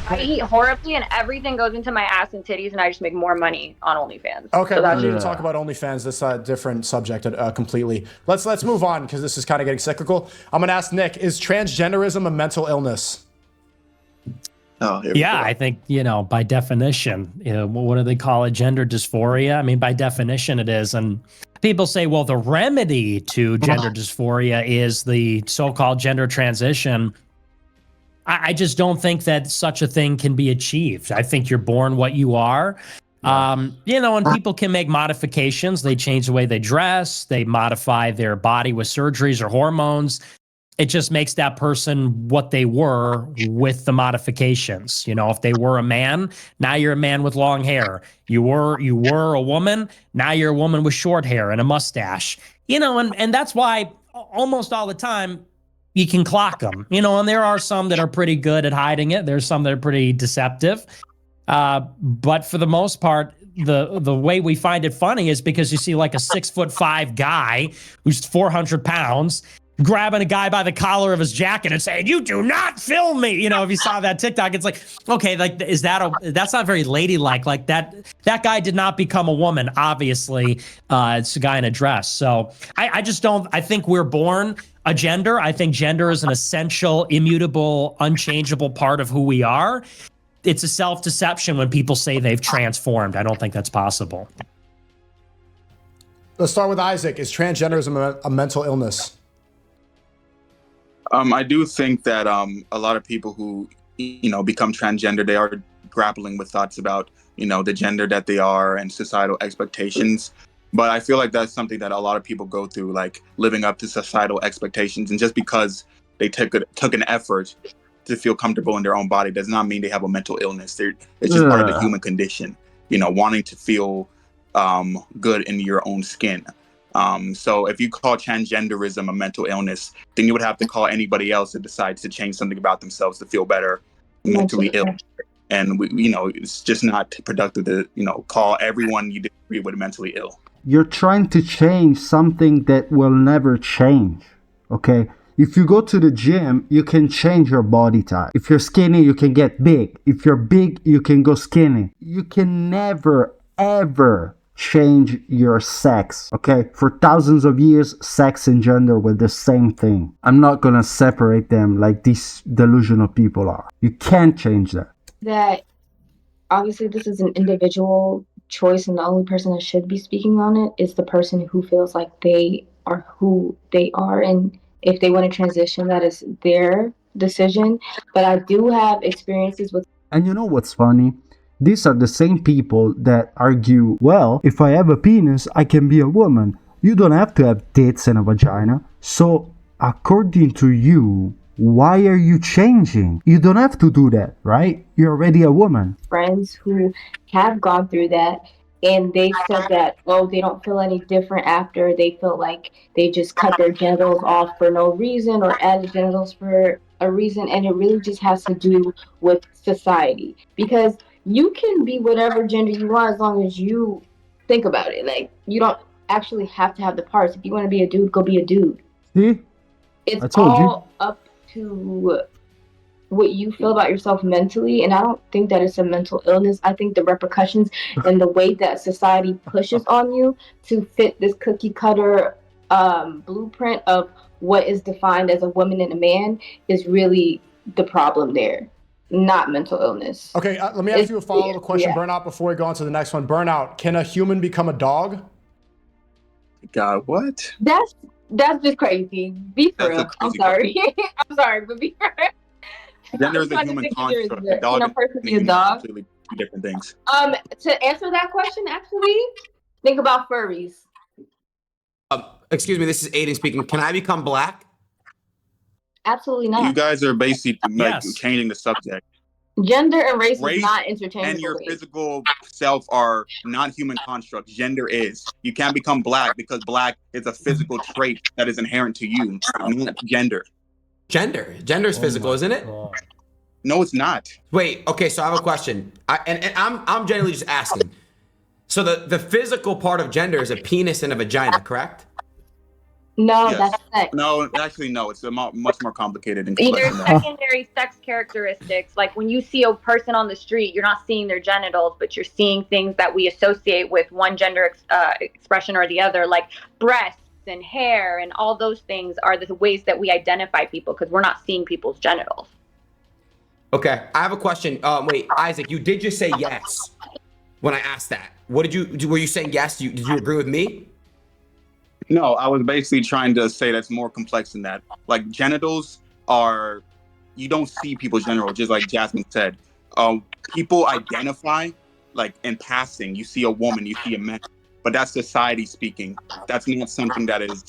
I eat horribly, and everything goes into my ass and titties, and I just make more money on OnlyFans. Okay, so we don't need to talk about OnlyFans. This different subject completely. Let's move on because this is kind of getting cyclical. I'm gonna ask Nick: is transgenderism a mental illness? Oh, yeah, I think, by definition, what do they call it? Gender dysphoria. I mean, by definition, it is. And people say, well, the remedy to gender dysphoria is the so-called gender transition. I just don't think that such a thing can be achieved. I think you're born what you are. And people can make modifications. They change the way they dress. They modify their body with surgeries or hormones. It just makes that person what they were with the modifications. If they were a man, now you're a man with long hair. You were a woman, now you're a woman with short hair and a mustache. And that's why almost all the time you can clock them. And there are some that are pretty good at hiding it. There's some that are pretty deceptive. But for the most part, the way we find it funny is because you see like a 6'5" guy who's 400 pounds grabbing a guy by the collar of his jacket and saying, "You do not film me." If you saw that TikTok, it's like, okay, like, that's not very ladylike. Like that guy did not become a woman. Obviously, it's a guy in a dress. So I just don't, I think we're born a gender. I think gender is an essential, immutable, unchangeable part of who we are. It's a self-deception when people say they've transformed. I don't think that's possible. Let's start with Isaac. Is transgenderism a mental illness? I do think that a lot of people who, become transgender, they are grappling with thoughts about, the gender that they are and societal expectations. But I feel like that's something that a lot of people go through, like living up to societal expectations. And just because they took an effort to feel comfortable in their own body does not mean they have a mental illness. It's just part of the human condition, wanting to feel good in your own skin. So if you call transgenderism a mental illness, then you would have to call anybody else that decides to change something about themselves to feel better mentally ill. And it's just not productive to, call everyone you disagree with mentally ill. You're trying to change something that will never change. Okay. If you go to the gym, you can change your body type. If you're skinny, you can get big. If you're big, you can go skinny. You can never, ever change your sex. Okay, for thousands of years, sex and gender were the same thing. I'm not gonna separate them like these delusional people are. You can't change that. That obviously this is an individual choice, and the only person that should be speaking on it is the person who feels like they are who they are, and if they want to transition, that is their decision. But I do have experiences with. And you know what's funny? These are the same people that argue, well, if I have a penis, I can be a woman. You don't have to have tits and a vagina. So, according to you, why are you changing? You don't have to do that, right? You're already a woman. Friends who have gone through that, and they said that, they don't feel any different after. They feel like they just cut their genitals off for no reason or added genitals for a reason. And it really just has to do with society. Because you can be whatever gender you want as long as you think about it. Like, you don't actually have to have the parts. If you want to be a dude, go be a dude. See? It's all up to what you feel about yourself mentally, and I don't think that it's a mental illness. I think the repercussions and the way that society pushes on you to fit this cookie cutter blueprint of what is defined as a woman and a man is really the problem there, not mental illness. Okay, let me ask you a follow-up question, Burnout, before we go on to the next one. Burnout, can a human become a dog? God, what? That's just crazy. Be for real. I'm sorry. I'm sorry, but be for real. Gender is a human construct. A dog is a dog. Completely different things. To answer that question, actually, think about furries. Excuse me, this is Adin speaking. Can I become black? Absolutely not. You guys are basically changing the subject. Gender and race is not interchangeable. And your physical self are non-human constructs. Gender is. You can't become black because black is a physical trait that is inherent to you, not gender. Gender is physical, isn't it? No, it's not. Wait, okay, so I have a question. I'm generally just asking. So the physical part of gender is a penis and a vagina, correct? No, Yes. that's sex. No, actually, no. It's much more complicated and Either complex than that. secondary sex characteristics, like when you see a person on the street, you're not seeing their genitals, but you're seeing things that we associate with one gender expression or the other, like breasts and hair, and all those things are the ways that we identify people because we're not seeing people's genitals. Okay, I have a question. Wait, Isaac, you did just say yes when I asked that. What did you? Were you saying yes? Did you agree with me? No, I was basically trying to say that's more complex than that. Like genitals are, you don't see people's genitals, just like Jasmine said. People identify, like in passing. You see a woman, you see a man, but that's society speaking. That's not something that is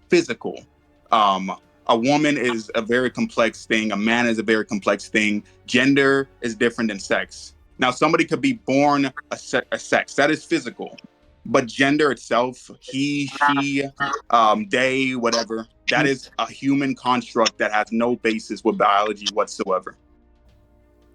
physical. A woman is a very complex thing. A man is a very complex thing. Gender is different than sex. Now, somebody could be born a sex that is physical. But gender itself, he, she, they, whatever, that is a human construct that has no basis with biology whatsoever.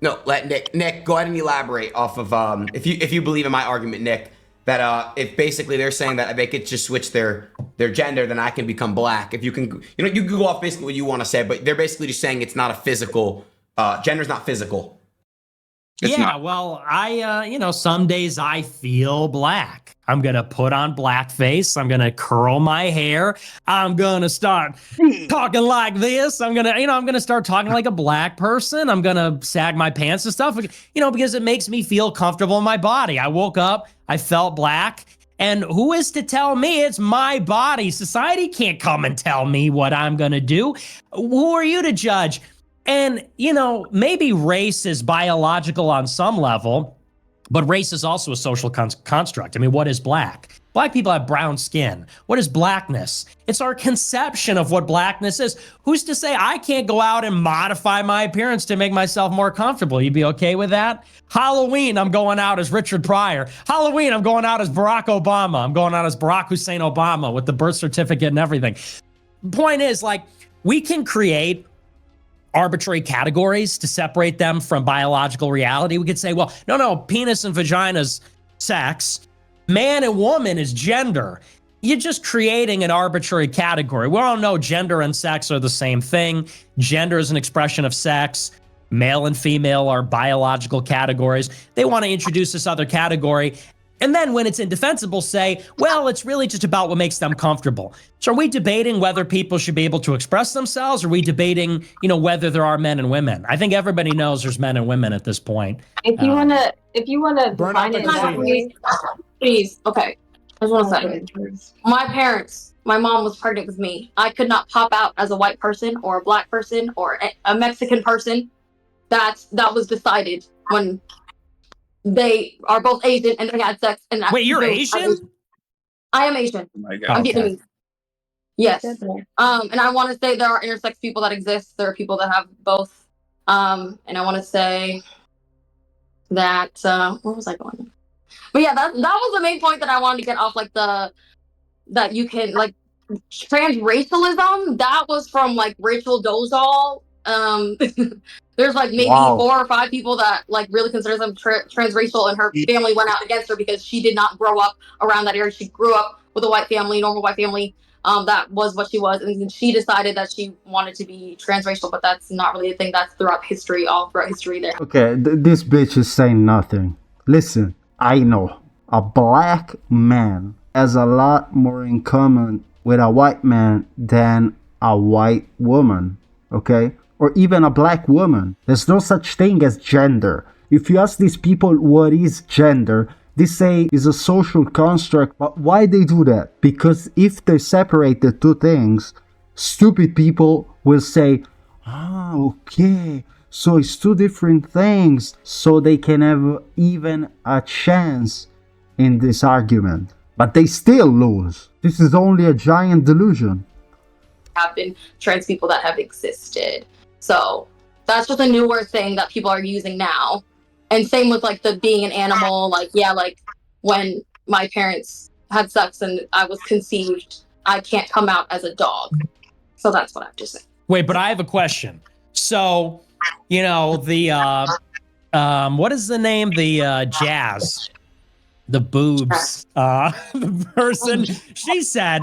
No, let Nick go ahead and elaborate off of if you believe in my argument, Nick, that if basically they're saying that if they could just switch their gender, then I can become black. If you can, you can go off basically what you want to say, but they're basically just saying it's not a physical, gender's not physical. It's not. Well, I, some days I feel black. I'm going to put on blackface. I'm going to curl my hair. I'm going to start talking like this. I'm going to start talking like a black person. I'm going to sag my pants and stuff, because it makes me feel comfortable in my body. I woke up, I felt black. And who is to tell me it's my body? Society can't come and tell me what I'm going to do. Who are you to judge? And, maybe race is biological on some level, but race is also a social construct. I mean, what is black? Black people have brown skin. What is blackness? It's our conception of what blackness is. Who's to say I can't go out and modify my appearance to make myself more comfortable? You'd be okay with that? Halloween, I'm going out as Richard Pryor. Halloween, I'm going out as Barack Obama. I'm going out as Barack Hussein Obama with the birth certificate and everything. Point is, we can create arbitrary categories to separate them from biological reality. We could say, well, no, penis and vagina's sex, man and woman is gender. You're just creating an arbitrary category. We all know gender and sex are the same thing. Gender is an expression of sex. Male and female are biological categories. They want to introduce this other category. And then when it's indefensible, say, well, it's really just about what makes them comfortable. So are we debating whether people should be able to express themselves? Or are we debating, whether there are men and women? I think everybody knows there's men and women at this point. If you wanna define it that way, please, okay. I just want to say, my mom was pregnant with me. I could not pop out as a white person or a black person or a Mexican person. That was decided when they are both Asian and they had sex. And wait, you're Asian? I am Asian. Oh my God. I'm Vietnamese. Yes. And I want to say there are intersex people that exist. There are people that have both. And I want to say that where was I going? But yeah, that was the main point that I wanted to get off. That you can transracialism. That was from Rachel Dolezal. There's maybe 4 or 5 people that really consider them transracial, and her family went out against her because she did not grow up around that area. She grew up with a white family, normal white family. That was what she was, and she decided that she wanted to be transracial, but that's not really a thing. That's throughout history, all throughout history there. Okay, this bitch is saying nothing. Listen, I know a black man has a lot more in common with a white man than a white woman, okay? Or even a black woman. There's no such thing as gender. If you ask these people what is gender, they say it's a social construct. But why they do that? Because if they separate the two things, stupid people will say, okay, so it's two different things, so they can have even a chance in this argument. But they still lose. This is only a giant delusion. Have been trans people that have existed. So that's just a newer thing that people are using now. And same with the being an animal, when my parents had sex and I was conceived, I can't come out as a dog. So that's what I have to say. Wait, but I have a question. So, the what is the name? The Jazz. the boobs. The person, she said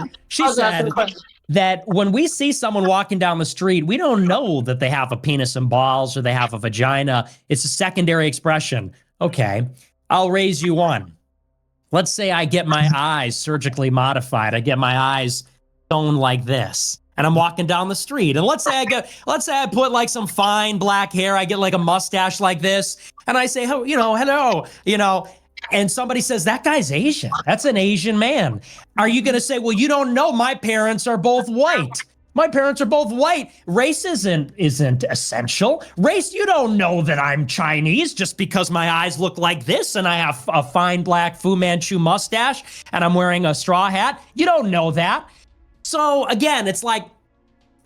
that when we see someone walking down the street, we don't know that they have a penis and balls or they have a vagina. It's a secondary expression. Okay, I'll raise you one. Let's say I get my eyes surgically modified. I get my eyes sewn like this, and I'm walking down the street. And let's say I put like some fine black hair. I get like a mustache like this, and I say, hello, and somebody says, that guy's Asian. That's an Asian man. Are you going to say, well, you don't know, my parents are both white. My parents are both white. Race isn't essential. Race, you don't know that I'm Chinese just because my eyes look like this and I have a fine black Fu Manchu mustache and I'm wearing a straw hat. You don't know that. So again, it's like,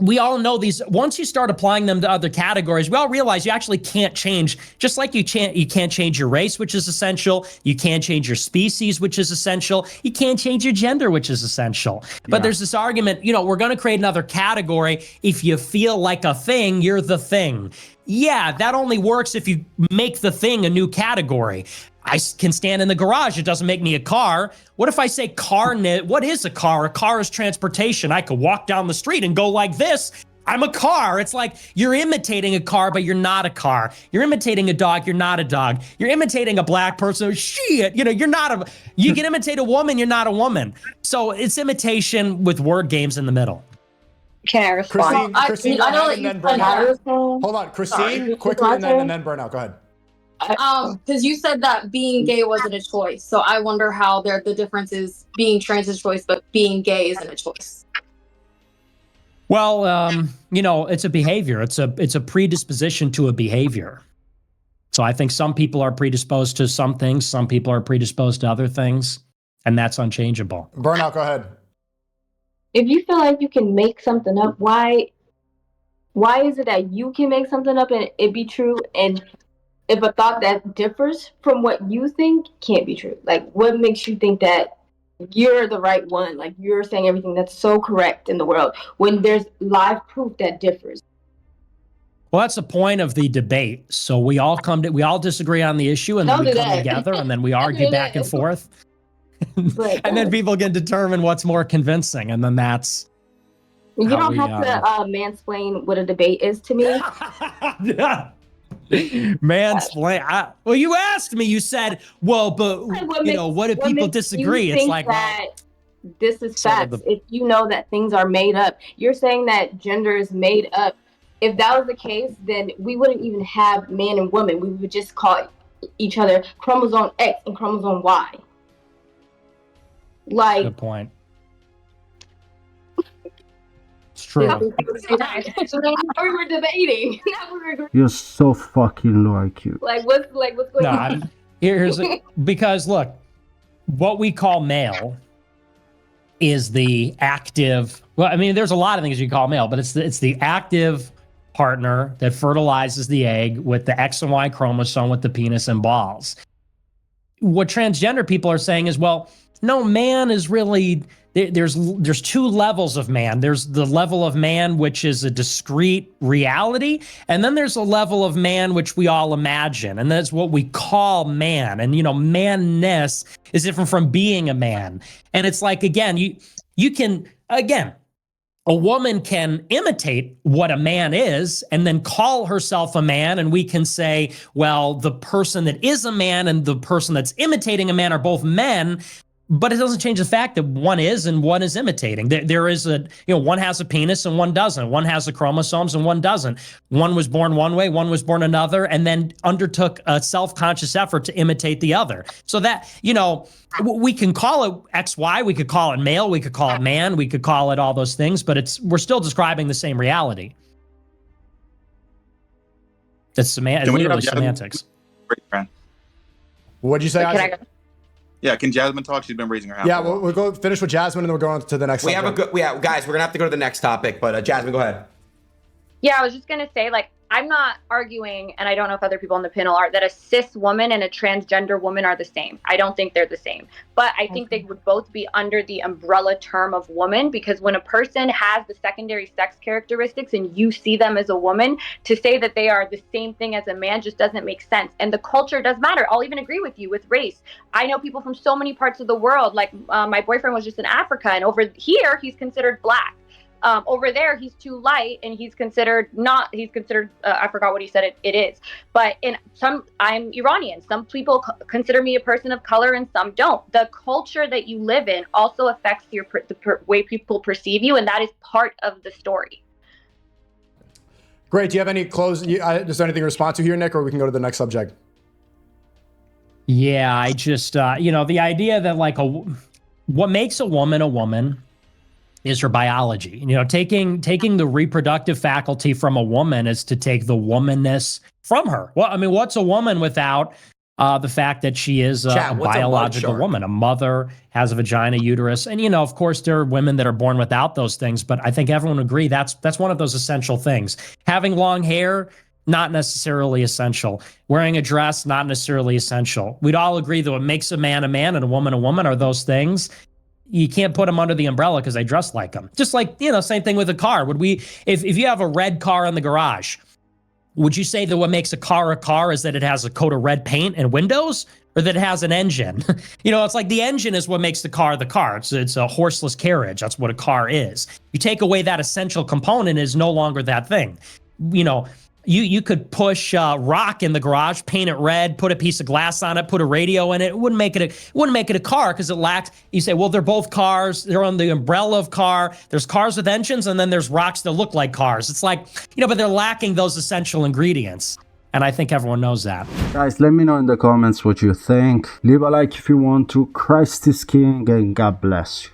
we all know these, once you start applying them to other categories, we all realize you actually can't change, just like you can't change your race, which is essential. You can't change your species, which is essential. You can't change your gender, which is essential. But there's this argument, we're going to create another category. If you feel like a thing, you're the thing. Yeah, that only works if you make the thing a new category. I can stand in the garage. It doesn't make me a car. What if I say car? What is a car? A car is transportation. I could walk down the street and go like this. I'm a car. It's like you're imitating a car, but you're not a car. You're imitating a dog. You're not a dog. You're imitating a black person. Shit. You're not you can imitate a woman. You're not a woman. So it's imitation with word games in the middle. Can I respond? Christine, I know that you said that. Hold on, Christine, quickly, and then Burnout. Go ahead. Because you said that being gay wasn't a choice, so I wonder how the difference is being trans is a choice, but being gay isn't a choice. Well, it's a behavior. It's a predisposition to a behavior. So I think some people are predisposed to some things, some people are predisposed to other things, and that's unchangeable. Burnout, go ahead. If you feel like you can make something up, why is it that you can make something up and it be true, and if a thought that differs from what you think can't be true? Like, what makes you think that you're the right one? Like, you're saying everything that's so correct in the world when there's live proof that differs. Well, that's the point of the debate. So we all disagree on the issue, and then we come together, and then we argue back and forth. And then people can determine what's more convincing, and then that's. You don't have to mansplain what a debate is to me. Mansplain. Well, you asked me. You said, "Well, but what if people disagree?" It's like that. This is facts. If you know that things are made up, you're saying that gender is made up. If that was the case, then we wouldn't even have man and woman. We would just call each other chromosome X and chromosome Y. Like, good point. It's true. Now we were debating. You're so fucking low IQ. Like, what's going on? Because look, what we call male is the active. Well, I mean, there's a lot of things you call male, but it's the active partner that fertilizes the egg with the X and Y chromosome with the penis and balls. What transgender people are saying is, well, no, man is really, there's two levels of man. There's the level of man, which is a discrete reality. And then there's a level of man, which we all imagine. And that's what we call man. And, manness is different from being a man. And it's like, again, you can, again, a woman can imitate what a man is and then call herself a man. And we can say, well, the person that is a man and the person that's imitating a man are both men. But it doesn't change the fact that one is and one is imitating. There is one has a penis and one doesn't. One has the chromosomes and one doesn't. One was born one way, one was born another, and then undertook a self-conscious effort to imitate the other. So that, we can call it XY, we could call it male, we could call it man, we could call it all those things, but we're still describing the same reality. It's literally semantics. What'd you say, Isaac? Yeah, can Jasmine talk? She's been raising her hand. Yeah, we'll go finish with Jasmine and then we'll go on to the next subject. Guys, we're gonna have to go to the next topic, but Jasmine, go ahead. Yeah, I was just gonna say, like, I'm not arguing, and I don't know if other people on the panel are, that a cis woman and a transgender woman are the same. I don't think they're the same. But I think they would both be under the umbrella term of woman, because when a person has the secondary sex characteristics and you see them as a woman, to say that they are the same thing as a man just doesn't make sense. And the culture does matter. I'll even agree with you with race. I know people from so many parts of the world, like my boyfriend was just in Africa, and over here he's considered black. Over there he's too light and he's considered I forgot what he said it is, but I'm Iranian. Some people consider me a person of color and some don't. The culture that you live in also affects the way people perceive you, and that is part of the story. Great. Do you have any is there anything to respond to here, Nick, or we can go to the next subject? Yeah, I just the idea that like what makes a woman is her biology. Taking the reproductive faculty from a woman is to take the womanness from her. Well, I mean, what's a woman without the fact that she is a biological woman? A mother has a vagina, uterus, and of course there are women that are born without those things. But I think everyone would agree that's one of those essential things. Having long hair, not necessarily essential. Wearing a dress, not necessarily essential. We'd all agree that what makes a man and a woman are those things. You can't put them under the umbrella because they dress like them. Just like, same thing with a car. If you have a red car in the garage, would you say that what makes a car is that it has a coat of red paint and windows, or that it has an engine? It's like the engine is what makes the car the car. It's a horseless carriage. That's what a car is. You take away that essential component, is no longer that thing. You could push rock in the garage, paint it red, put a piece of glass on it, put a radio in it. It wouldn't make it a car because it lacks. You say, well, they're both cars. They're on the umbrella of car. There's cars with engines, and then there's rocks that look like cars. It's like, but they're lacking those essential ingredients. And I think everyone knows that. Guys, let me know in the comments what you think. Leave a like if you want to. Christ is King, and God bless you.